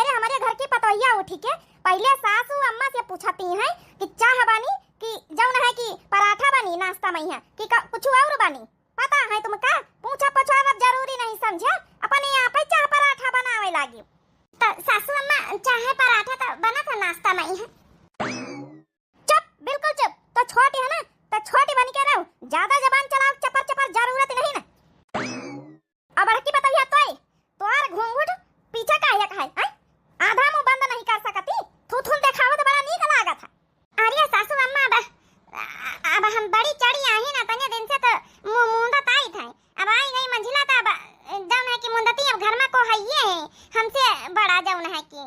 पहले हमारे घर की पतोहिया उठी के पहले सासू अम्मा से पूछती हैं कि चाह बनी कि जौन है कि पराठा बनी नाश्ता में है कि कुछ और बनी। पता है तुमका पूछा पछाना जरूरी नहीं समझे, अपने यहाँ पे चाह पराठा बनावे लागी। तो सासू अम्मा चाहे पराठा तो बना था नाश्ता में है। चुप, बिल्कुल चुप। तो छोटी है ना तो छोटी बन के रहो, ज्यादा जबान चलाओ चपर चपर जरूरत नहीं ना। अब बड़की बताइए तो यार घूंघट पीछे काहे है आधा मुंह बंद नहीं कर सकती, थूथुन देखावो तो बड़ा नीक लागत है। अरे सासू अम्मा अब हम बड़ी चढ़ी आई ना तने दिन से तो मुंडत आई था, अब आई नहीं मंजिला था जौन है कि मुंडती अब घर में को हइये है हमसे बड़ा जौन है कि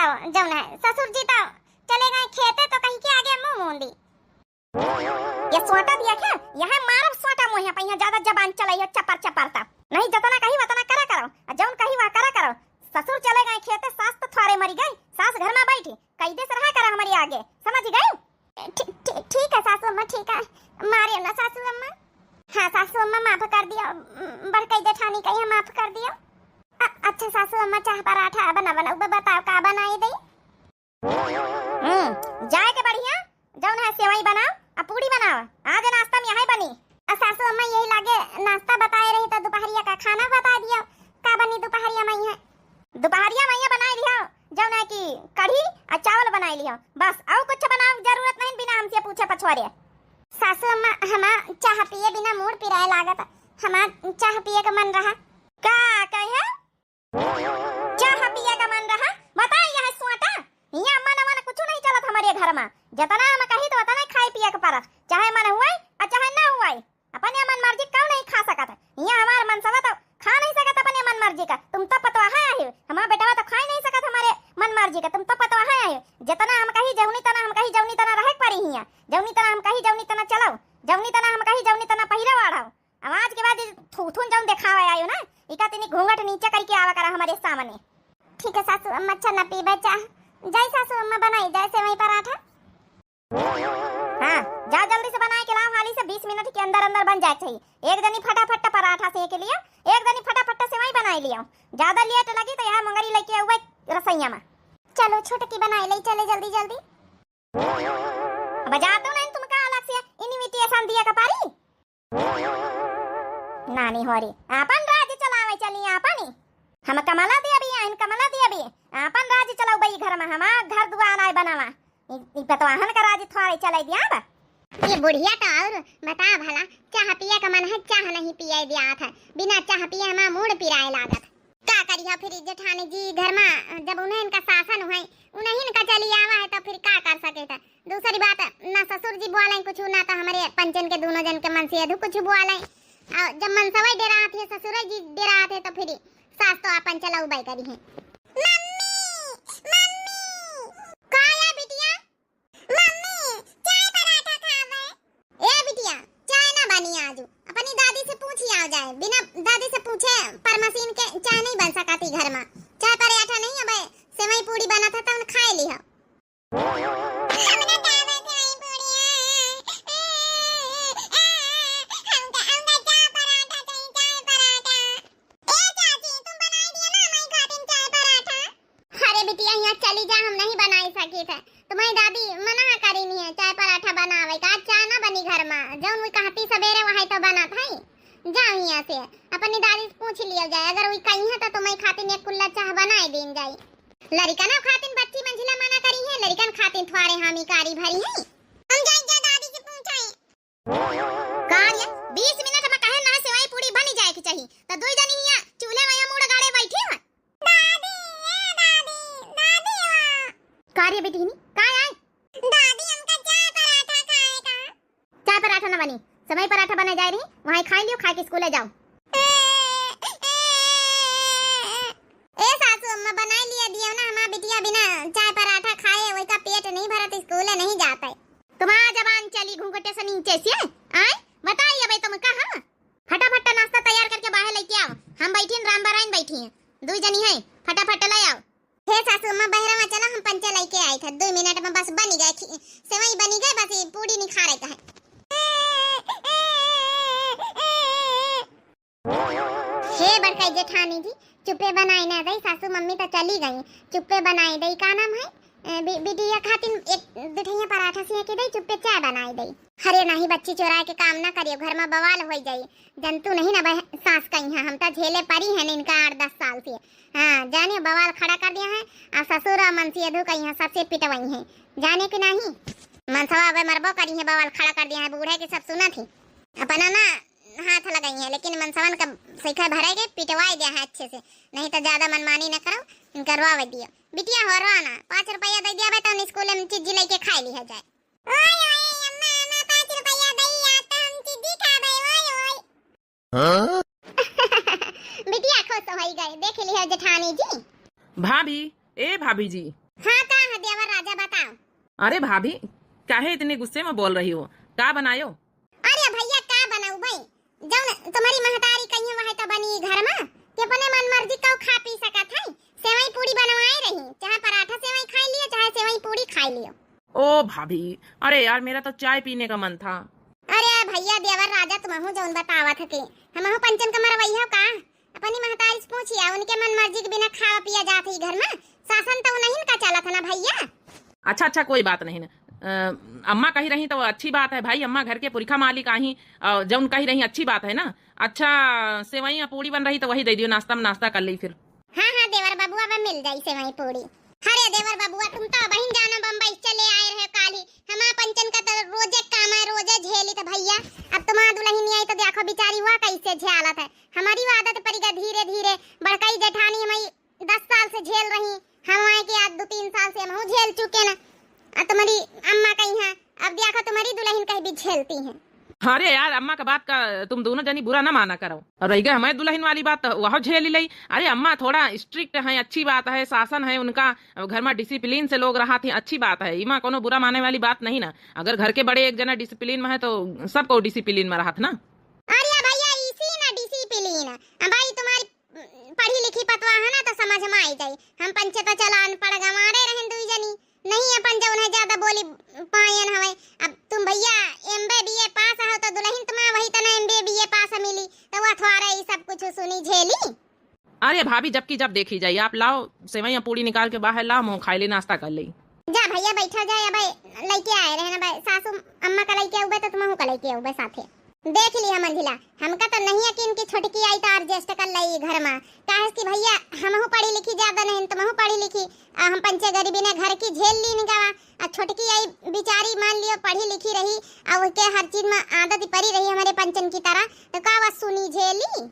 तो जौन है ससुर जी तो चले गए खेते तो कहीं के आगे मुंह मूंदी। ये सोटा दिया क्या यह मारब सोटा मुंह पे यहाँ ज्यादा जबान चलाई चपर चपरता नहीं, जतना कही वतना करा करो, जौन कही वह करा करो। ससुर चले गए खेते, सास तो थोड़े मरी गई, सास घर में बैठी कैदे से रहा करा हमारी आगे, समझ गई? ठीक है सासू अम्मा, ठीक है मारियो ना सासू अम्मा। हाँ सासू अम्मा माफ कर दियो, बड़कई जेठानी कही माफ कर दियो। अच्छा सासू अम्मा चाह पराठा बना बताओ का बनाई दई? जाए के बढ़िया जौन है सेवई बनाओ और पूरी बनाओ, आज नाश्ता में यही बनी। सासू अम्मा यही लागे नाश्ता बताए रही तो दोपहरिया का खाना बता दियो का बनी दोपहरिया में है। दोपहरिया में बनाई लियो जौन है कि कढ़ी और चावल बनाई लियो, बस और कुछ बनाओ जरूरत नहीं बिना हमसे पूछे पछवारे। सासू अम्मा हमा चाह पिए बिना मूड पिराए लागत, हमा चाह पिए का मन रहा। का कहे चाह पिए का मन रहा? बताई यह सोटा यहाँ अम्मा न कुछ नहीं चलत हमारे घर में, जितना हम कही तो उतना खाई पिए के परत, चाहे मन हुआ और चाहे ना हुआ अपने मन मर्जी क्यों नहीं खा सकत। यहाँ हमार मन सवा तो खा नहीं सकत अपने मन मर्जी का, तुम तो पतवा है आहियो, हमारा बेटा तो खा नहीं सकत हमारे मन मर्जी का, तुम तो पतवा है आहियो। जितना हम कही जौनी तना हम कही जौनी तना रहे परी हिया, जौनी तना हम कही जौनी तना चलाओ, जौनी तना हम कही जौनी तना पहिरा वाढ़ाओ। आवाज के बाद थूथुन जौन दिखावे आयो ना इका तिनी घूंघट नीचे करके आवा करा हमारे सामने। ठीक है सासू अम्मा, अच्छा न पीबे चाह, जय सासू अम्मा बनाई जय सेवई पराठा। हाँ जाओ जल्दी से बनाए के लाओ, हाली से 20 मिनट के अंदर अंदर बन जाए चाहिए। एक दनी फटाफट पराठा सेक लिया, एक दनी फटाफट सेवई बनाई लिया, ज्यादा लेट लगी तो यहाँ मंगरी लेके आवे रसोईया में। चलो छोटकी बनाई ले चले जल्दी जल्दी। बजा दो नहीं तुमका अलग से इनविटेशन दिया कपारी नानी होरी अपन राज्य चलावे चली आपनी, हम कमला दिया भी इन कमला दिया भी अपन राज्य चलाओ बई घर में, हमार घर दुआर आए बनावा ई पतवाहन का राज्य थोड़े चलाई दिया बा। ये बुढ़िया तो और बता भला चाह पिए का मन है चाह नहीं पिए दिया था, बिना चाह पिए हमारा मूड पिराए लागत। का करिया फिर जेठानी जी घर में जब उन्हें इनका शासन हुए उन्हें इनका चली आवा है तो फिर का कर सके था। दूसरी बात ना ससुर जी बुआ कुछ ना तो हमारे पंचन के दोनों जन के मन से अधु कुछ बुआ और जब मन सवाई दे रहा थे ससुर जी दे रहा थे तो फिर सास तो अपन चलाऊ बाई करी है। अपनी दादी से पूछी आ जाए, बिना दादी से पूछे पर मशीन के चाय नहीं बन सकती घर में, चाय पराठा नहीं अब सेवई पूरी बना था तो खा ली है। अरे बिटिया यहाँ चली जा, हम नहीं बनाई सकी थे, तुम्हारी दादी मना करी नहीं है चाय पराठा बनावे का, चाय ना बनी घर में जौन वो कहती सवेरे वही तो बना था। जाओ यहाँ से अपनी दादी से पूछ लिया जाए, अगर वो कहीं है तो तुम्हारी खातिन एक कुल्ला चाह बनाए देन जाए। लड़का ना खातिन बच्ची मंजिला मना करी है, लड़कन खातिन थोड़े हामी कारी भरी है। हम जाए जा दादी से पूछाए कार्य 20 मिनट में कहे ना सेवई पूरी बनी जाए की चाहिए तो दो जनी यहाँ चूल्हे में मुड़ गाड़े बैठी है। कार्य बेटी नहीं का आए दादी हमका चाय पराठा खाएगा। चाय पराठा ना बनी समय पराठा बना जा रही वहीं खा लियो, खा के स्कूल जाओ। ए सासू अम्मा बना लिया दिया ना, हमारा बिटिया बिना चाय पराठा खाए वही का पेट नहीं भरा तो स्कूल नहीं जाता है। तुम्हारा जबान चली घूंघटे से नीचे से आए बताइए भाई तुम कहाँ फटाफट नाश्ता तैयार करके बाहर लेके आओ, हम बैठी राम बराइन बैठी हैं दो जनी है, फटाफट ले आओ। हे सासू अम्मा बहरा में चला हम पंचे लेके आए थे, 2 मिनट में बस बन गए, सेवई बनी गई, बस पूरी नहीं खा रहे का है। हे बड़काई जेठानी जी चुप्पे बनाई ना दई, सासू मम्मी तो चली गई, चुप्पे बनाई दई। का नाम है बिटिया खातिन एक दुठिया पराठा से के दई, चुप्पे चाय बनाई दई। अरे नहीं बच्ची चोरा के काम ना करियो, घर में बवाल हो जाई। जंतु नहीं ना सास कहीं है, हम तो झेले पड़ी है इनका 8-10 साल से। हाँ जाने बवाल खड़ा कर दिया है। और ससुर और मनसी अधू कहीं है, सबसे पिटवाई है, जाने के नहीं। मनसवा अब मरबो करी है, बवाल खड़ा कर दिया है, बूढ़े की सब सुना थी। अपना ना हाथ लगाई है, लेकिन मनसवन का सिखा भरेगे पिटवाई दिया है अच्छे से। नहीं तो ज्यादा मनमानी न करो, करवा दियो। बिटिया हो रहा 5 रुपया दे दिया तो स्कूल में चीज लेके खा ली है जाए। ओए ओए अम्मा अम्मा 5 रुपया दई आ तो हम चीज खाबे। ओए ओए हां बिटिया खुश हो गई, देख ली है जेठानी जी। भाभी, ए भाभी जी। हां का है देवर राजा बताओ। अरे भाभी काहे इतने गुस्से में बोल रही हो, का बनायो? अरे भैया का बनाऊ भाई, जौन तुम्हारी महतारी कहीं वह तो बनी घर में के अपने मन मर्जी का खा पी सकत है। सेवई पूरी बनवाई रही, चाहे पराठा सेवई खाई लियो, चाहे सेवई पूरी खाई लियो। ओ भाभी, अरे यार मेरा तो चाय पीने का मन था। अरे भैया देवर राजा तुमहु जौन बतावत थे, हमहु पंचन का मरवैया का अपनी महतारी से पूछिया, उनके मन मर्जी के बिना खावा पिया जात ही घर में, शासन तो नहीं का चलत ना भैया। अच्छा कोई बात नहीं ना, अम्मा कही रही तो अच्छी बात है भाई, अम्मा घर के पुरखा मालिक आही, जौन कही रही अच्छी बात है ना। अच्छा सेवई पूरी बन रही तो वही दे दियो, नाश्ता में नाश्ता कर ली फिर। हाँ हाँ देवर बाबुआ अब मिल जाई सेवई पूरी। अरे देवर बाबुआ तुम तो बहन जानो बम्बई चले आए रहे काली, हमारा पंचन का तो रोजे काम है, रोजे झेली तो भैया अब तुम्हारा दुल्हन नहीं आई तो देखो बेचारी हुआ कैसे झेलत है। हमारी आदत पड़ेगा धीरे धीरे, बड़कई जेठानी हमारी 10 साल से झेल रही, हम आए के आज 2-3 साल से हम झेल चुके ना। तुम्हारी अम्मा कहीं है, अब देखो तुम्हारी दुल्हन कहीं भी झेलती है। अरे यार अम्मा का बात का तुम दोनों जनी बुरा ना माना करो, और रह गए हमारे दुल्हन वाली बात वह झेल ही ली। अरे अम्मा थोड़ा स्ट्रिक्ट है, अच्छी बात है, शासन है उनका, घर में डिसिप्लिन से लोग रहा थे, अच्छी बात है, इमा कोनो बुरा मानने वाली बात नहीं ना। अगर घर के बड़े एक जना डिसिप्लिन में है तो सबको डिसिप्लिन में रहा था ना। अरे भैया इसी ना डिसिप्लिन भाई, तुम्हारी पढ़ी लिखी पतवा है ना तो समझ में आई जाए। हम पंचता चला अनपढ़ गंवारे रहे दुई जनी, नहीं अपन जौन है ज्यादा बोली पायन हवे। अब तुम भैया एमबे बीए पास हो तो दुल्हन तुम्हारा वही तना एमबे बीए पास मिली तो वो थोड़ा ही सब कुछ सुनी झेली। अरे भाभी जबकि जब देखी जाए, आप लाओ सेवई पूरी निकाल के बाहर लाओ, मुँह खाई ले नाश्ता कर ली। जा भैया बैठा जाए, भाई लइके आए रहे ना भाई, सासू अम्मा का लइके उबे तो तुमहु का लइके उबे साथे देख लिया मंजिला। हमका तो नहीं यकीन की छोटकी आई तो एडजस्ट कर लई घर में, काहे कि भैया हमहु पढ़ी लिखी ज्यादा नहीं, तुमहु पढ़ी लिखी, हम पंचे गरीबी ने घर की झेल ली निगावा। और छोटकी आई बेचारी मान लियो पढ़ी लिखी रही और उसके हर चीज में आदत पड़ी रही हमारे पंचन की तरह, तो का वो सुनी झेली।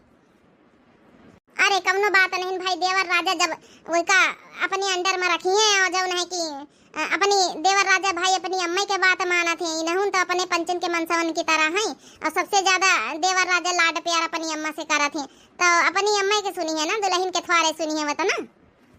अरे कवनो बात नहीं भाई, देवर राजा जब उसका अपने अंडर में रखी है और जब नहीं कि अपनी देवर राजा भाई अपनी अम्मा के बात माना थे, इनहुन तो अपने पंचन के मनसवन की तरह हैं। और सबसे ज्यादा देवर राजा लाड प्यार अपनी अम्मा से करा थे, तो अपनी अम्मा के सुनी है ना, दुल्हन के थवारे सुनी है वो तो ना।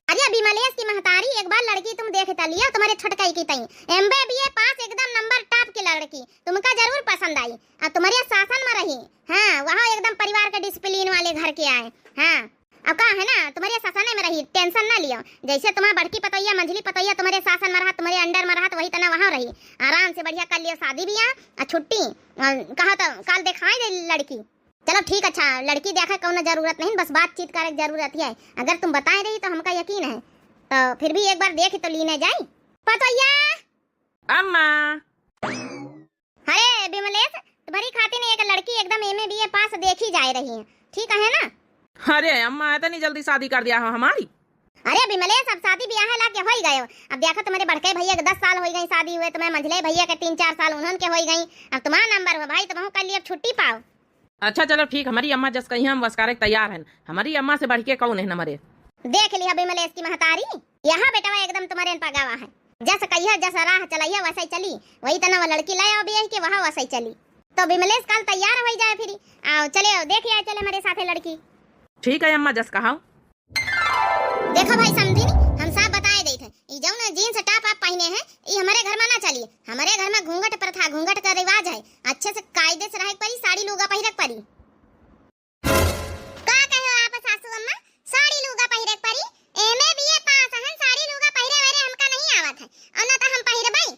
अरे अभी मलेश की महतारी एक बार लड़की तुम देखता लिया तुम्हारे छोटकाई की तई, एमबे बीए पास एकदम नंबर टॉप की लड़की, तुमका जरूर पसंद आई और तुम्हारे शासन में रही। हाँ वहाँ एकदम परिवार के डिसिप्लिन वाले घर के आए। हाँ अब का है ना तुम्हारे शासन में रही, टेंशन ना लियो। जैसे तुम्हारा बड़की पतैया मंझली पतैया तुम्हारे शासन में रहा, तुम्हारे अंडर में रहा, तो वही तना वहाँ रही, आराम से बढ़िया कर लियो शादी ब्याह और छुट्टी। कहा तो कल दिखाई दे लड़की। चलो ठीक, अच्छा लड़की देखा कौन जरूरत नहीं, बस बातचीत करे जरूरत है। अगर तुम बताए रही तो हमका यकीन है, तो फिर भी एक बार देख तो लीने जाए। पतैया अम्मा। अरे विमलेश तुम्हारी खातिर एक लड़की एकदम एमए बीए पास देखी जा रही है, ठीक है ना? अरे अम्मा इतनी जल्दी शादी कर दिया हमारी? अरे विमलेश अब शादी ब्याह ला के हो गए, अब देखो तुम्हारे बड़के भैया के 10 साल हो गई शादी हुए, तुम्हारे मंझले भैया के 3-4 साल उन्होंने के हो गई, अब तुम्हारा नंबर हो भाई, तुम कल अब छुट्टी पाओ। अच्छा चलो ठीक, हमारी अम्मा जस कहीं हम बस करे तैयार हैं, हमारी अम्मा से बढ़ के कौन है हमारे। देख लिया विमलेश की महतारी, यहाँ बेटा एकदम तुम्हारे पगावा है, जस कहिया जस राह चलाइया वैसे ही चली, वही तना वो लड़की लाया ब्याह के वहाँ वैसे ही चली। तो विमलेश कल तैयार हो जाए फिर आओ चले देख आए चले हमारे साथे लड़की। ठीक है अम्मा जस कहा। देखो भाई समझी हम सब बताए दे थे, ई जौन जीन्स टॉप आप पहने हैं ये हमारे घर में ना चलिए, हमारे घर में घूंघट प्रथा घूंघट का रिवाज है, अच्छे से कायदे से रहे परी, साड़ी लुगा पहिरक परी। का कहो आप सासू अम्मा, साड़ी लुगा पहिरक परी? एमे बीए पास हन, साड़ी लुगा पहिरे वाले हमका नहीं आवत है, और ना तो हम पहिरबई।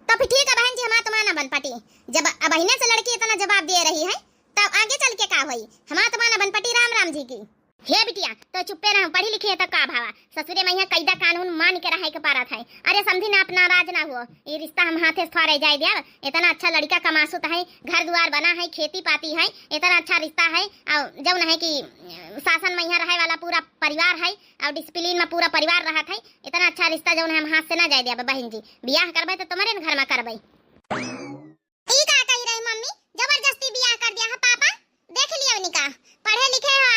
तो फिर ठीक है बहन जी, हमारा तुम्हारा बन पटी, जब बहने से लड़की इतना जवाब दे रही है तब आगे चल के का होई, हमारा तुम्हारा बन पटी राम राम जी की। हे बिटिया तो चुप्पे रहो, पढ़ी लिखी है तो का भावा, ससुरे में यहाँ कैदा कानून मान के रहे के पारा था। अरे समझी ना, अपना राज ना हुआ, ये रिश्ता हम हाथे से रह जाए दिया। इतना अच्छा लड़का कमासुत है, घर द्वार बना है, खेती पाती है, इतना अच्छा रिश्ता है। और जब है कि शासन में यहाँ रहे वाला पूरा परिवार है और डिसिप्लिन में पूरा परिवार रहा था, इतना अच्छा रिश्ता जो हम हाथ से ना जाए दिया। बहन जी बियाह करबे तो तुम्हारे घर में करबे। ई का कही रही मम्मी, जबरदस्ती बियाह कर दिया है पापा। देख लिया निकाह, पढ़े लिखे हो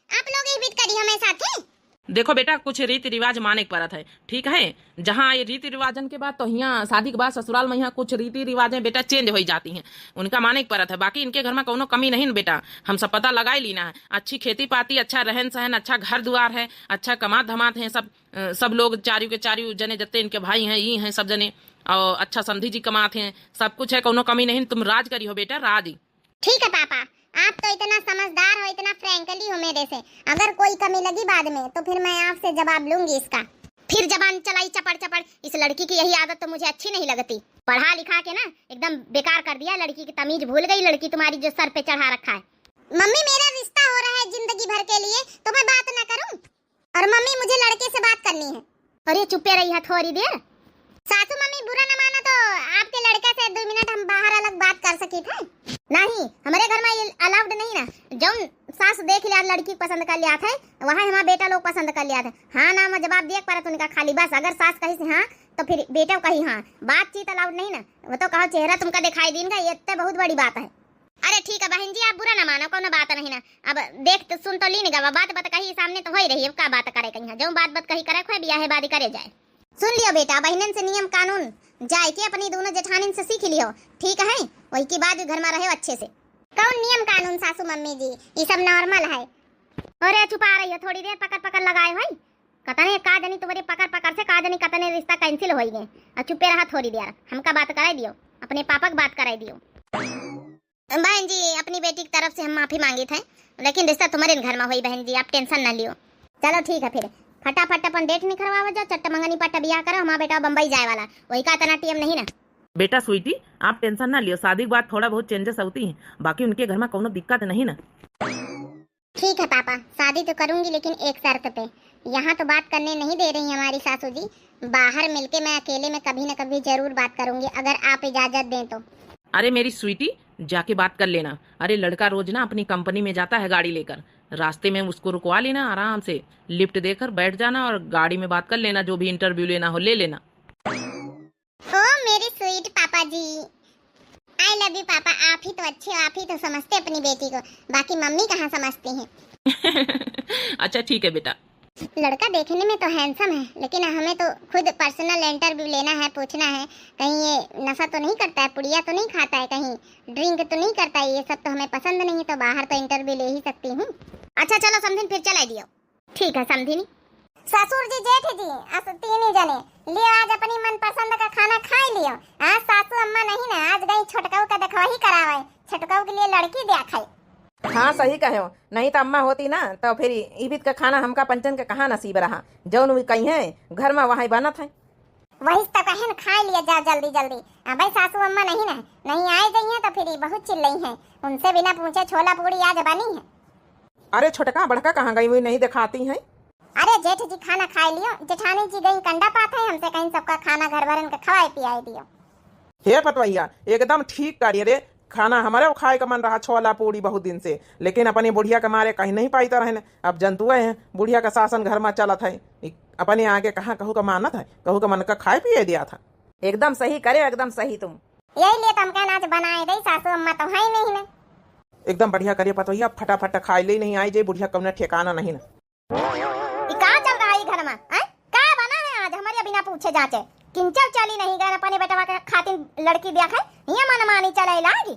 आप लोग ही बीत करी हमें साथे। देखो बेटा, कुछ रीति रिवाज माने के परत है, ठीक है। जहाँ ये रीति रिवाजन के बाद तो यहाँ शादी के बाद ससुराल में यहाँ कुछ रीति रिवाजें बेटा चेंज हो जाती हैं, उनका माने के परत है। बाकी इनके घर में कोनो कमी नहीं न बेटा, हम सब पता लगा ही लेना है। अच्छी खेती पाती, अच्छा रहन सहन, अच्छा घर द्वार है, अच्छा कमात धमात है, सब लोग चारियों के चारियों जने जत्ते इनके भाई हैं, ये हैं सब जने, और अच्छा समधी जी कमात हैं, सब कुछ है, कोनो कमी नहीं। तुम राज करी हो बेटा, राज ही। ठीक है पापा, आप तो इतना समझदार हो, इतना फ्रैंकली हो मेरे से। अगर कोई कमी लगी बाद में तो फिर मैं आपसे जवाब लूंगी इसका। फिर जबान चलाई चपड़ चपड़, इस लड़की की यही आदत तो मुझे अच्छी नहीं लगती। पढ़ा लिखा के ना एकदम बेकार कर दिया, लड़की की तमीज भूल गई लड़की तुम्हारी जो सर पे चढ़ा रखा है। मम्मी मेरा रिश्ता हो रहा है जिंदगी भर के लिए, तो मैं बात ना करूं? और मम्मी मुझे लड़के से बात करनी है। अरे चुप्पे रही है थोड़ी देर। सासू मम्मी बुरा न माना तो आपके लड़के से 2 मिनट हम बाहर अलग बात कर सकी थे। नहीं, हमारे घर में ये अलाउड नहीं ना। जब सास देख लिया लड़की पसंद कर लिया था, वहाँ हमारा बेटा लोग पसंद कर लिया था। हाँ ना मैं जवाब दिया पर उनका खाली बस। अगर सास कही से हाँ तो फिर बेटा कही हाँ, बातचीत अलाउड नहीं ना। वो तो कहो चेहरा तुमका दिखाई देगा, ये तो बहुत बड़ी बात है। अरे ठीक है बहन जी, आप बुरा ना मानो, कोनो बात नहीं ना। अब देख तो सुन तो ली नहीं, बात कही सामने तो हो ही रही है, क्या बात करे कहीं। जो बात कही करे खोए बियाह बादी करे जाए। सुन लियो बेटा, बहनन से नियम कानून जाए के अपनी दोनों जेठानिन से सीख लियो, ठीक है। वही की बाद घर में रहे अच्छे से। कौन नियम कानून सासू मम्मी जी, ये सब नॉर्मल है। अरे छुपा रही हो, थोड़ी देर पकड़ लगाए भाई। कतने का जनी तुम्हारे पकड़ से का जनी कतने रिश्ता कैंसिल हो गए। अब चुपे रहा थोड़ी देर, हमका बात कराई दियो, अपने पापा की बात कराई दियो। बहन जी अपनी बेटी की तरफ से हम माफी मांगी थे, लेकिन रिश्ता तुम्हारे घर में हुई बहन जी, आप टेंशन ना लियो। चलो ठीक है, फिर फटाफट अपन डेट निकलवा जाओ, चट्ट मंगनी पट्टा बियाह करो। हमारा बेटा बम्बई जाए वाला, वही का इतना टीएम नहीं ना। बेटा स्वीटी आप टेंशन ना लियो, शादी के बाद थोड़ा बहुत चेंजेस होती हैं, बाकी उनके घर में कोनो दिक्कत नहीं ना। ठीक है पापा, शादी तो करूंगी लेकिन एक शर्त पे। यहाँ तो बात करने नहीं दे रही हमारी सासू जी, बाहर मिलके मैं अकेले में कभी न कभी जरूर बात करूंगी, अगर आप इजाजत दें तो। अरे मेरी स्वीटी जाके बात कर लेना। अरे लड़का रोज ना अपनी कंपनी में जाता है गाड़ी लेकर, रास्ते में उसको रुकवा लेना, आराम से लिफ्ट देकर बैठ जाना और गाड़ी में बात कर लेना, जो भी इंटरव्यू लेना हो ले लेना। ओ मेरी स्वीट पापा जी, आई लव यू पापा। आप ही तो अच्छे हो, आप ही तो समझते अपनी बेटी को, बाकी मम्मी कहाँ समझती हैं। अच्छा ठीक है बेटा। लड़का देखने में तो हैंडसम है, लेकिन हमें तो खुद पर्सनल इंटरव्यू लेना है, पूछना है कहीं ये नशा तो नहीं करता है, पुड़िया तो नहीं खाता है, कहीं ड्रिंक तो नहीं करता है। ये सब तो हमें पसंद नहीं, तो बाहर तो इंटरव्यू ले ही सकती हूँ। अच्छा चलो समझिन, फिर चला दियो। ठीक है समझिनी। ससुर जी जेठ जी तीन जने लियो, आज अपनी मनपसंद का खाना खा लियो। आज सासू अम्मा नहीं ना, आज गई छोटकाऊ का देखवाही करावे, छोटकाऊ के लिए लड़की दिया खाई। हाँ सही कहे हो, नहीं तो अम्मा होती ना तो फिर ईबित का खाना हमका पंचन का कहाँ नसीब रहा, जौन भी कहीं है घर में वहाँ बना था। वही तो कहे खा लिया जा जल्दी जल्दी। भाई सासू अम्मा नहीं ना, नहीं आए गई है तो फिर बहुत चिल्लाई है, उनसे बिना पूछे छोला पूरी आज बनी है। अरे छोटका बड़का कहाँ गई हुई नहीं दिखाती है। अरे जेठ जी खाना खा लियो, जेठानी जी गई कंडा पाता है, हमसे कहीं सबका खाना घर भरन का खवाए पियाए दियो। हे पतवैया एकदम ठीक करिए रे, खाना हमारे खाए का मन रहा छोला पूरी बहुत दिन से, लेकिन अपनी बुढ़िया के मारे कहीं नहीं पाई रहने। अब जंतुए हैं, बुढ़िया का शासन घर में चला था, अपने आगे कहाँ कहू का मानत है, कहू का मन का खाए पिए दिया था। एकदम सही करे, एकदम सही तुम। यही लिए तुम कहना आज बनाए दे, सासू अम्मा तो है नहीं ना। एकदम बढ़िया करिए पतवैया, फटाफट खाए ले नहीं आई जे बुढ़िया कम ठिकाना नहीं ना। कहाँ चल रहा है घर में, क्या बना है आज हमारे बिना पूछे जाचे? किंचल चली नहीं गए, अपने बेटवा के खातिर लड़की दिया खाए, ये मन मानी चले लागी।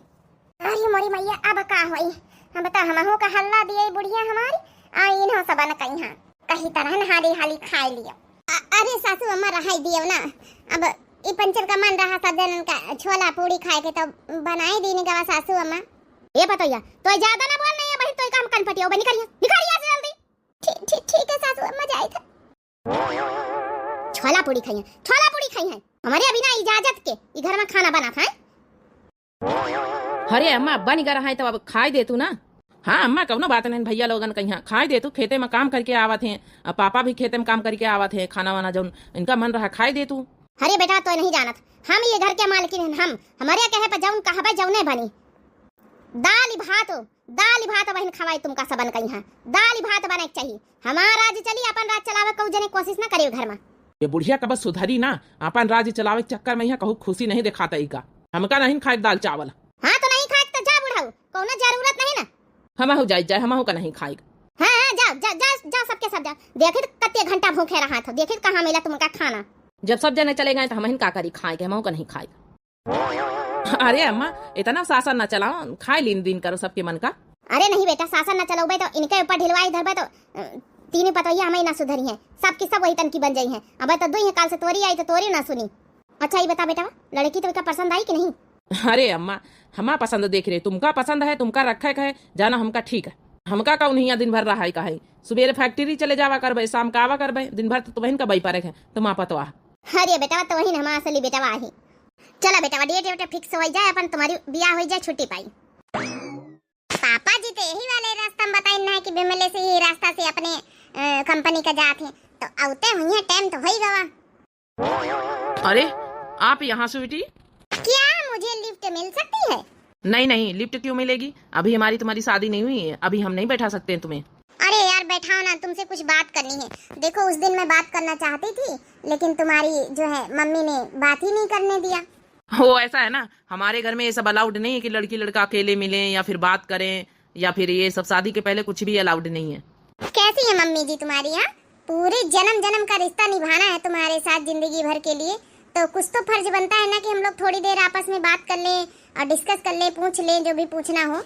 अरे मोरी मैया अब का होई, हम बता हमहु का हल्ला दिए बुढ़िया हमारी आई इन्हो सब न कहीं हां कहीं तरह हाली हाली खाए लियो। अरे सासू अम्मा रहाई दियो ना, अब ई पंचर का मन रहा सजन का छोला पूरी खाए के तो बनाई दीनी का सासू अम्मा। ये बताइए तो ज्यादा ना बोल नहीं है बहन, तो काम कान फटियो बनी करिए निकालिए से जल्दी। ठीक है सासू अम्मा जाए था। छोला पूरी खाई है हमारे अभी ना इजाजत के ई घर में खाना बना था। अरे अम्मा अब्बा नहीं कर रहा है तो अब खाई दे तू ना। हाँ अम्मा कौनो बात नहीं, भैया लोगन कहीं खाए दे तू, खेते में काम करके आवत हैं, पापा भी खेते में काम करके आवत है, खाना वाना जो इनका मन रहा खाए दे तू। अरे बेटा तो नहीं जानत, हम ये घर के मालकिन हैं, हम हमारे कहे पर जौन कहबे जौने बनी। दाल भात बहन खवाई तुमका सबन कहीं है, दाल भात बने के चाहिए। हमारा राज चली, अपन राज चलावे कहू जने कोशिश ना करे घर में। ये बुढ़िया का बस सुधरी ना, अपन राज्य चलावे के चक्कर में यहाँ कहू खुशी नहीं दिखाता ही का, हमका नहीं खाए दाल चावल। हाँ तो नहीं खाए तो जा बुढ़ाऊ, कोनो जरूरत नहीं ना। हमहू जाए हमहू का नहीं खाएगा। हाँ जा जा जा जा सबके सब जा, देखे कत्ते घंटा भूखे रहा था, देखे कहाँ मिला तुमका खाना। जब सब जने चले गए तो हम का करी खाए के, हमहू का नहीं खाएगा। अरे अम्मा इतना शासन न चलाओ, खाए लीन दिन करो सबके मन का। अरे नहीं बेटा शासन न चलाओ तो इनके ऊपर ढिलवाई धरबे तो तीन पतोहिया हमें ना सुधरी है, सबकी सब वही तन की बन जाई है। अब तो दो ही काल से तोरी आई तो तोरी ना सुनी। अच्छा ये बता बेटा लड़की तो पसंद आई कि नहीं? अरे अम्मा हमा पसंद देख रहे, तुमका पसंद है, तुमका रखे है जाना, हमका ठीक है। हमका कौन हिया दिन भर रहा है का है, सुबह फैक्ट्री चले जावा करबे, शाम का आवा करबे, दिन भर तो बहन का बई पारे है तुम पतवा। अरे बेटा तो वही हमारा असली बेटा वाही। चला बेटा डेट फिक्स हो जाए, अपन तुम्हारी ब्याह हो जाए, छुट्टी पाई। पापा जी तो यही वाले रास्ता में बताई ना है कि बिमले से ही रास्ता से अपने कंपनी का जाते हैं, तो आउते हुई टाइम तो हो ही गवा। अरे आप यहाँ स्वीटी, क्या मुझे लिफ्ट मिल सकती है? नहीं लिफ्ट क्यों मिलेगी, अभी हमारी तुम्हारी शादी नहीं हुई है, अभी हम नहीं बैठा सकते हैं तुम्हें। अरे यार बैठाओ ना, तुमसे कुछ बात करनी है। देखो उस दिन मैं बात करना चाहती थी, लेकिन तुम्हारी जो है मम्मी ने बात ही नहीं करने दिया। हो ऐसा है ना, हमारे घर में ये सब अलाउड नहीं है कि लड़की लड़का अकेले मिलें या फिर बात करें, या फिर ये सब शादी के पहले कुछ भी अलाउड नहीं है। कैसी है मम्मी जी तुम्हारी? यहाँ पूरे जन्म जन्म का रिश्ता निभाना है तुम्हारे साथ जिंदगी भर के लिए, तो कुछ तो फर्ज बनता है ना कि हम लोग थोड़ी देर आपस में बात कर लें और डिस्कस कर लें, पूछ लें जो भी पूछना हो।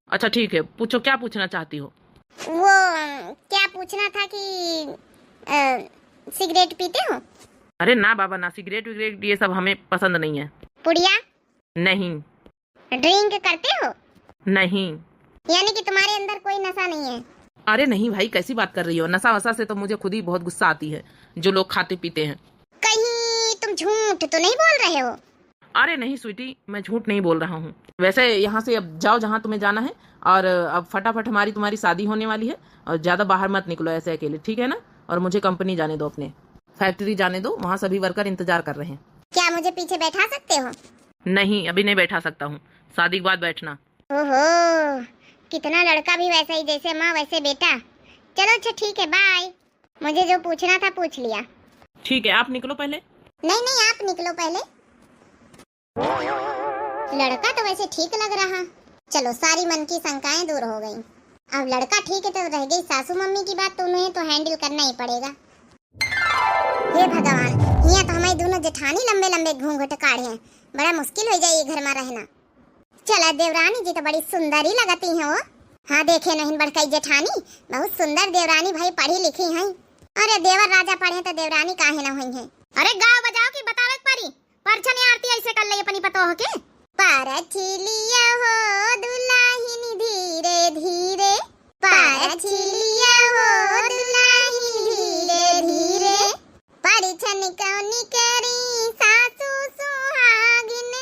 अच्छा ठीक है, पूछो क्या पूछना चाहती हो। वो क्या पूछना था कि सिगरेट पीते हो? अरे ना बाबा ना, सिगरेट विगरेट ये सब हमें पसंद नहीं है। पुड़िया? नहीं। ड्रिंक करते हो? नहीं। यानी कि तुम्हारे अंदर कोई नशा नहीं है? अरे नहीं भाई कैसी बात कर रही हो, नशा वशा से तो मुझे खुद ही बहुत गुस्सा आती है जो लोग खाते पीते हैं। कहीं तुम झूठ तो नहीं बोल रहे हो? अरे नहीं स्वीटी, मैं झूठ नहीं बोल रहा हूँ। वैसे यहाँ से अब जाओ जहाँ तुम्हें जाना है, और अब फटाफट हमारी तुम्हारी शादी होने वाली है, और ज्यादा बाहर मत निकलो ऐसे अकेले, ठीक है ना? और मुझे कंपनी जाने दो, अपने फैक्ट्री जाने दो, वहाँ सभी वर्कर इंतजार कर रहे हैं। क्या मुझे पीछे बैठा सकते हो? नहीं अभी नहीं बैठा सकता हूँ, शादी के बाद बैठना। ओहो कितना लड़का भी वैसा ही, जैसे माँ वैसे बेटा। चलो अच्छा ठीक है बाय, मुझे जो पूछना था पूछ लिया। ठीक है आप निकलो पहले। नहीं आप निकलो पहले। लड़का तो वैसे ठीक लग रहा, चलो सारी मन की शंकाएं दूर हो गई। अब लड़का ठीक है तो रह गई सासू मम्मी की बात, तो उन्हें तो हैंडल करना ही पड़ेगा। हे भगवान, यहाँ तो हमारी दोनों जेठानी लंबे लंबे घूंघट काढ़े हैं, बड़ा मुश्किल हो जाए घर में रहना। चला देवरानी जी तो बड़ी सुंदर ही लगती हैं वो। हाँ देखे नहीं बड़कई जेठानी, बहुत सुंदर देवरानी भाई, पढ़ी लिखी हैं। अरे देवर राजा पढ़े तो देवरानी काहे ना हुई हैं। अरे गाँव बजाओ की बतावे परी, परछनी आरती ऐसे कर ले अपनी पतोह के। परछिलिया हो दुल्हानी धीरे धीरे, परछिलिया हो दुल्हानी धीरे धीरे, परिछन कौनी करी सासू सुहागिन,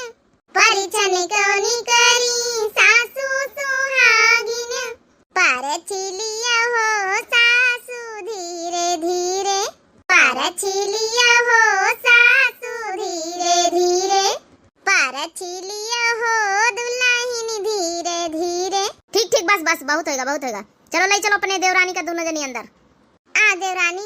परिछन कौनी करी सासू सुहागिन, परछिलिया हो सासू धीरे धीरे, परछिलिया हो सासू धीरे धीरे, परछिलिया हो दुल्हानी धीरे धीरे। ठीक ठीक बस बहुत होगा। चलो ले चलो अपने देवरानी का दोनों जनी अंदर। आ देवरानी।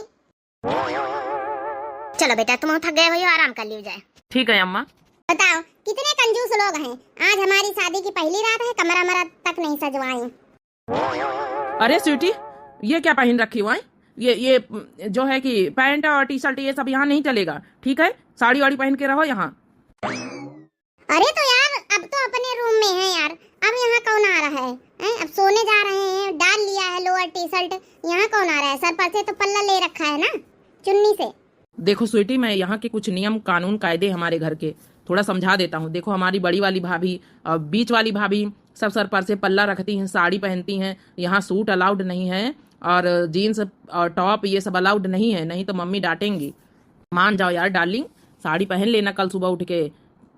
चलो बेटा तुम थक गए हो, आराम कर लियो जाए। ठीक है अम्मा। बताओ कितने कंजूस लोग हैं, आज हमारी शादी की पहली रात है, कमरा मरा तक नहीं सजवाई। अरे स्वीटी ये क्या पहन रखी हुआ है, ये जो है कि पैंट और टी शर्ट ये सब यहाँ नहीं चलेगा, ठीक है? साड़ी वाड़ी पहन के रहो यहाँ। अरे तो यार अब तो अपने रूम में है यार, अब यहाँ कौन आ रहा है? अब सोने जा रहे हैं, डाल लिया है लोअर टी शर्ट, यहाँ कौन आ रहा है? सर पर से तो पल्ला ले रखा है ना चुन्नी से। देखो स्वीटी मैं यहाँ के कुछ नियम कानून कायदे हमारे घर के थोड़ा समझा देता हूँ। देखो हमारी बड़ी वाली भाभी और बीच वाली भाभी सब सर पर से पल्ला रखती हैं, साड़ी पहनती हैं, यहाँ सूट अलाउड नहीं है, और जीन्स और टॉप ये सब अलाउड नहीं है, नहीं तो मम्मी डांटेंगी। मान जाओ यार डार्लिंग, साड़ी पहन लेना कल सुबह उठ के,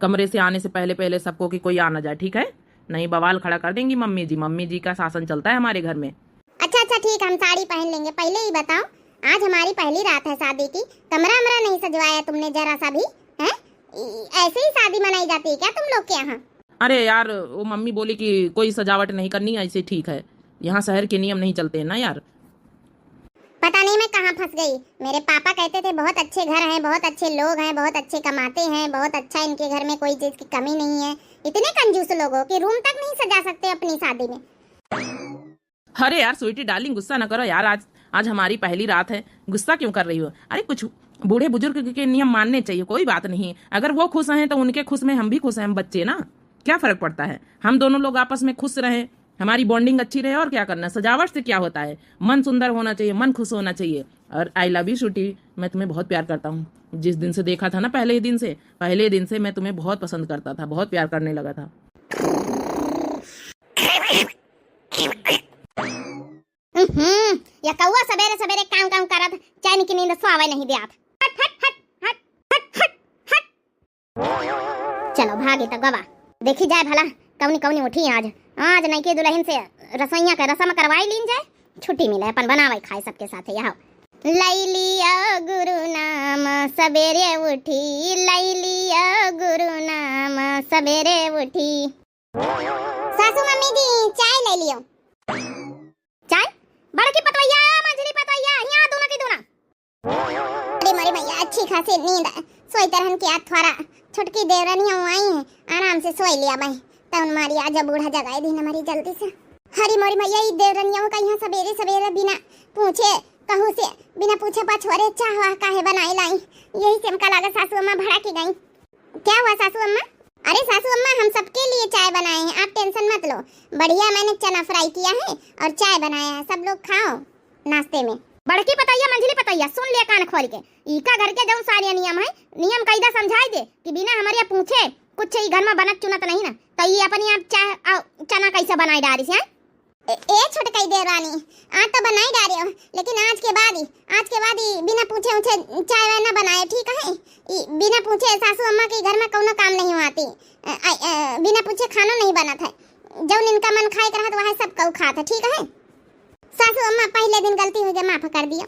कमरे से आने से पहले पहले सबको कि कोई आ ना जाए, ठीक है? नहीं बवाल खड़ा कर देंगी मम्मी जी का शासन चलता है हमारे घर में। अच्छा अच्छा ठीक, हम साड़ी पहन लेंगे। पहले ही बताओ, आज हमारी पहली रात है शादी की, कमरा वमरा नहीं सजवाया तुमने जरा सा भी है? ऐसे ही शादी मनाई जाती है क्या तुम लोग के यहाँ? अरे यार वो मम्मी बोली कि कोई सजावट नहीं करनी, ऐसे ठीक है, यहाँ शहर के नियम नहीं चलते हैं ना यार। पता नहीं मैं कहाँ फंस गई। मेरे पापा कहते थे बहुत अच्छे घर हैं, बहुत अच्छे लोग हैं, बहुत अच्छे कमाते हैं, बहुत अच्छा इनके घर में कोई चीज की कमी नहीं है। इतने कंजूस लोग हो कि रूम तक नहीं सजा सकते अपनी शादी में। अरे यार स्वीटी डार्लिंग गुस्सा न करो यार, आज हमारी पहली रात है, गुस्सा क्यों कर रही हो? अरे कुछ बूढ़े बुजुर्ग के नियम मानने चाहिए, कोई बात नहीं। अगर वो खुश हैं तो उनके खुश में हम भी खुश हैं, हम बच्चे ना, क्या फर्क पड़ता है? हम दोनों लोग आपस में खुश रहे, हमारी बॉन्डिंग अच्छी रहे, और क्या करना। सजावट से क्या होता है? मन सुंदर होना चाहिए, मन खुश होना चाहिए। और आई लव यू स्वीटी, मैं तुम्हें बहुत प्यार करता हूँ। जिस दिन से देखा था ना, पहले दिन से मैं तुम्हें बहुत पसंद करता था, बहुत प्यार करने लगा था। या कौवा सवेरे सवेरे काम काम करत, चैन की नींद सोवे नहीं दियात। हट हट हट हट हट हट हट। चलो भागे तो गवा, देखी जाए भला कौनी कौनी उठी आज नहीं के दुल्हन से रसोइया का रसम करवाई लीन जाए, छुट्टी मिले अपन बनावे खाए सबके साथ। यहाँ लैलिया गुरु नाम सवेरे उठी, लैलिया गुरु नाम सवेरे उठी। सासू मम्मी जी चाय ले लियो। चाय? बड़की पतवैया मंझली पतवैया, यहाँ दोनों की दोनों। अरे मोरी भैया अच्छी खासी नींद सोई तरहन की आज थोड़ा छुटकी देवरानियां आई हैं, आराम से सोई लिया भाई। तब मारी आज बूढ़ा जगाए दिन हमारी जल्दी से। हरी मोरी भैया ये देवरानियों का यहाँ सवेरे सवेरे बिना पूछे कहूँ से बिना पूछे पाछुअरे चाहवा काहे बनाई लाई, यही से हमका लगा सासू अम्मा भड़ा की गई। क्या हुआ सासू अम्मा? अरे सासू अम्मा हम सबके लिए चाय बनाए हैं, आप टेंशन मत लो। बढ़िया मैंने चना फ्राई किया है और चाय बनाया है, सब लोग खाओ नाश्ते में। बड़की पतैया मंझली पतैया सुन लिया कान खोल के, इका घर के जौन सारे नियम है, नियम कायदा समझाई दे कि बिना हमारे पूछे कुछ ही घर में बनत चुनत नहीं ना, तो ये अपनी आप चाय चना कैसे बनाई डारी से? ए छोटकई देवरानी आज तो बनाई डारे हो, लेकिन आज के बाद ही बिना पूछे उछे चाय ना बनाए, ठीक है? बिना पूछे सासू अम्मा के घर में कोनो काम नहीं आती, बिना पूछे खाना नहीं बनत है, जौन इनका मन खाए करत वह सब कऊ खात है, ठीक है? सासू अम्मा पहले दिन गलती हो गई, माफ कर दिया।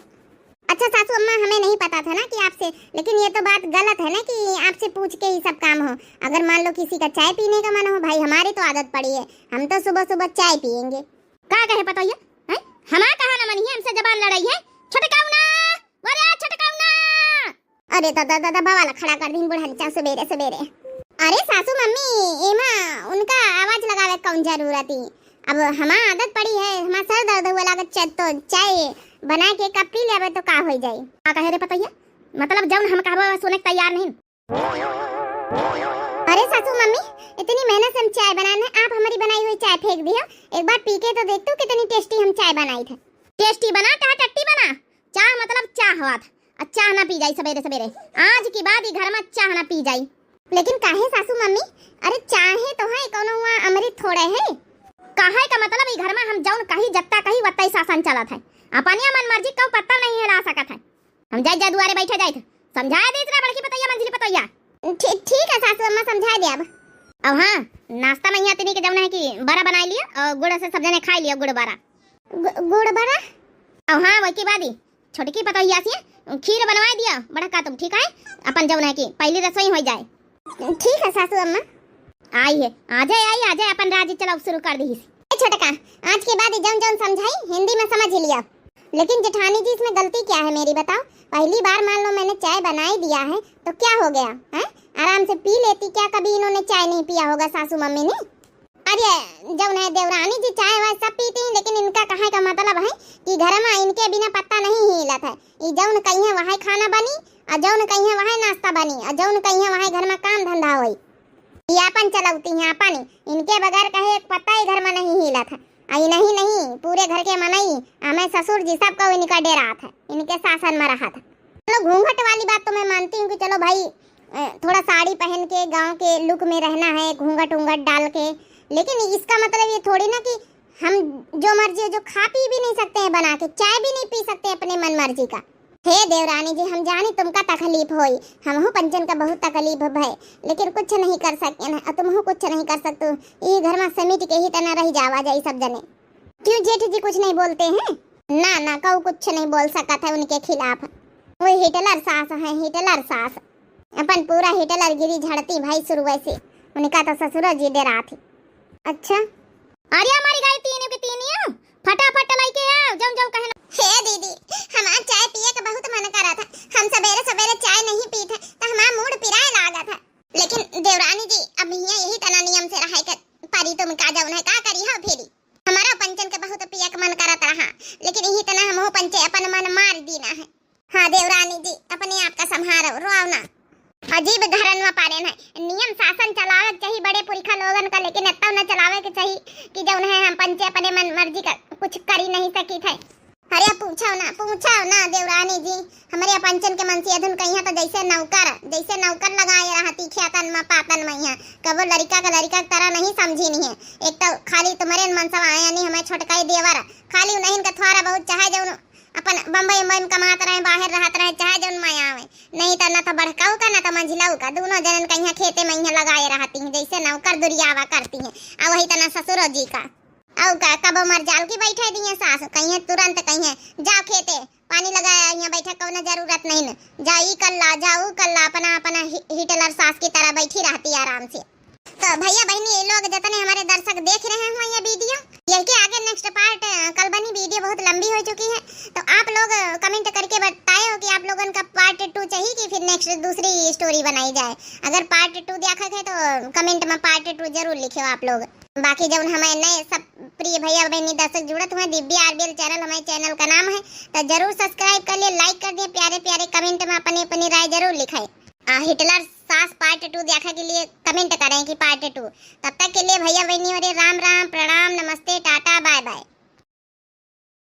अच्छा सासू अम्मा हमें नहीं पता था ना कि आपसे, लेकिन ये तो बात गलत है ना कि आपसे पूछ के ही सब काम हो। अगर मान लो किसी का चाय पीने का मन हो, भाई हमारी तो आदत पड़ी है, हम तो सुबह सुबह चाय पियेंगे। का कहे पतैया हैं? हमारा कहा ना मनी है, हमसे जबान लड़ाई है। छटकाऊ ना, वरे छटकाऊ ना। अरे दादा दादा बवाला खड़ा कर दी बुढ़ा चा सवेरे सवेरे। अरे सासू मम्मी एमा उनका आवाज लगावे कौन जरूरत ही? अब हमारा आदत पड़ी है, हमारा सर दर्द हुआ लागत तो चाय बना के कप पी लेवे तो का हो जाई। का कहे रे पतैया, मतलब जौन हम कहबो सुने के तैयार नहीं। अरे सासू मम्मी इतनी मेहनत से हम चाय बनाने, आप हमारी बनाई हुई चाय फेंक दिया। एक बार पी के तो देख तू कितनी टेस्टी हम चाय बनाई थे। टेस्टी बना चाहे टट्टी बना, चाह मतलब चाह हुआ था। चाह ना पी जाई सवेरे सवेरे, आज की बात ही घर में चाह ना पी जाई। लेकिन काहे सासू मम्मी? अरे चाहे तो है कोनो हुआ अमृत थोड़े है। काहे का मतलब ई घर में हम जौन कही जत्ता कही वत्ता ही शासन चलत है, अपनिया मन मर्जी को पत्ता नहीं हिला सकत है। हम जाए दुआरे बैठे जाए समझाया दी इतना बड़की पतैया मंझली पतैया। ठीक है सासू अम्मा समझा दिया। अब हाँ नाश्ता में यहाँ तिनी के जौन है कि बड़ा बना लिया और गुड़ से सब जने खा लिया, गुड़ बड़ा। गुड़ बड़ा? अब हाँ वही बात ही छोटकी पतैया से खीर बनवा दिया बड़ा का तुम, ठीक है? अपन जौन है कि पहली रसोई हो जाए। ठीक है सासू अम्मा। आई है आ जाए अपन राजी चलाओ शुरू कर दी। छोटका आज के बाद जौन जौन समझाई हिंदी में समझ लिया। लेकिन जेठानी जी इसमें गलती क्या है मेरी बताओ? पहली बार मान लो मैंने चाय बनाई दिया है तो क्या हो गया है? आराम से पी लेती, क्या कभी इन्होंने चाय नहीं पिया होगा सासू मम्मी ने? अरे जौन है देवरानी जी चाय वाय सब पीती हैं, लेकिन इनका कहे का मतलब है कि घर में इनके बिना पत्ता नहीं हिलत है। ये जौन कहीं है वहाँ खाना बनी और जौन कहीं है वहाँ नाश्ता बनी और जौन कहीं है वहाँ घर में काम धंधा हुई। ये अपन चलाती हैं अपन, इनके बगैर कहे एक पत्ता ही घर में नहीं हिलत है। आई नहीं पूरे घर के मनई हमें ससुर जी सब को इनका डेरा था, इनके शासन में रहा था। चलो घूंघट वाली बात तो मैं मानती हूँ कि चलो भाई थोड़ा साड़ी पहन के गांव के लुक में रहना है, घूंघट डाल के, लेकिन इसका मतलब ये थोड़ी ना कि हम जो मर्जी जो खा पी भी नहीं सकते हैं बना के, चाय भी नहीं पी सकते अपने मन मर्जी का। हे देवरानी जी, हम जानी तुमका तकलीफ होई, हमहु पंचन का बहुत तकलीफ भय, लेकिन कुछ नहीं कर सके न, तुमहु कुछ नहीं कर सकते। ये घर में समिट के ही तना रह जावा जाई सब जने। क्यों जेठ जी कुछ नहीं बोलते हैं? ना ना, कऊ कुछ नहीं बोल सकता है उनके खिलाफ। वो हिटलर सास है, हिटलर सास। अपन पूरा हिटलर गिरी झड़ती भाई शुरू से। उनका तो ससुर जी दे रहा थी। अच्छा अरे हमारी गाय तीन के तीन है, फटाफट लेके आओ, जम जम कहना। हे दीदी, हमारा चाय पिए का बहुत मन कर रहा था। हम सवेरे सवेरे चाय नहीं पीते तो हमारा मूड पिराए लागा था। लेकिन देवरानी जी, अब यही तना नियम से रहा कर परी तुम का जाऊन है का करी हो फेरी। हमारा पंचन के बहुत पिए का मन करत रहा, लेकिन यही तना हम पंचे अपन मन मार दीना है। हाँ देवरानी जी, अपने आप का संभारो, रोओ ना। अजीब घरन में पारे है, नियम शासन चलावे चाहिए बड़े पुरखा लोगन का, लेकिन इतना न चलावे के चाहिए कि जौन है हम पंचे अपने मन मर्जी का कुछ कर ही नहीं सकी थे। अरे पूछो ना देवरानी जी, हमारे पंचन के मन से अधुन कहीं तो जैसे नौकर लगाए रहती खेतन में पातन में यहाँ कबो लड़का का तरह नहीं समझी नहीं है। एक तो खाली तुम्हारे मन सब आया नहीं, हमें छोटकाई देवर खाली नहीं का थोड़ा बहुत चाहे जौन अपन बम्बई में कमात रहे, बाहर रहत रहे, चाहे जौन मैं आवे नहीं तो न तो बड़काऊ का न तो मंझिलाऊ का, दोनों जनन का यहाँ खेते में यहाँ लगाए रहती हैं जैसे नौकर दुरियावा करती हैं। और वही तना ससुर जी का औ का कबो मर जाल की बैठे दिए सास, कहीं तुरंत कहीं जाओ खेते पानी लगाया यहाँ बैठे को जरूरत नहीं न, जाई कल्ला अपना अपना हिटलर सास की तरह बैठी रहती आराम से। तो भैया बहनी ये लोग जितने हमारे दर्शक देख रहे हैं ये वीडियो, यही आगे नेक्स्ट पार्ट कल बनी वीडियो बहुत लंबी हो चुकी है, तो आप लोग कमेंट करके बताए हो कि आप लोगों का पार्ट 2 चाहिए कि फिर नेक्स्ट दूसरी स्टोरी बनाई जाए। अगर पार्ट 2 देखा है तो कमेंट में पार्ट 2 जरूर लिखो आप लोग। बाकी जब हमारे नए सब प्रिय भैया बहनी दर्शक जुड़त हुए दिव्या आरबीएल चैनल हमारे चैनल का नाम है, तो जरूर सब्सक्राइब कर लिए, लाइक कर दिए, प्यारे प्यारे कमेंट में अपनी अपनी राय जरूर लिखाए। हिटलर सास पार्ट 2 देखने के लिए कमेंट करें कि पार्ट 2। तब तक के लिए भैया बहनी राम राम, प्रणाम।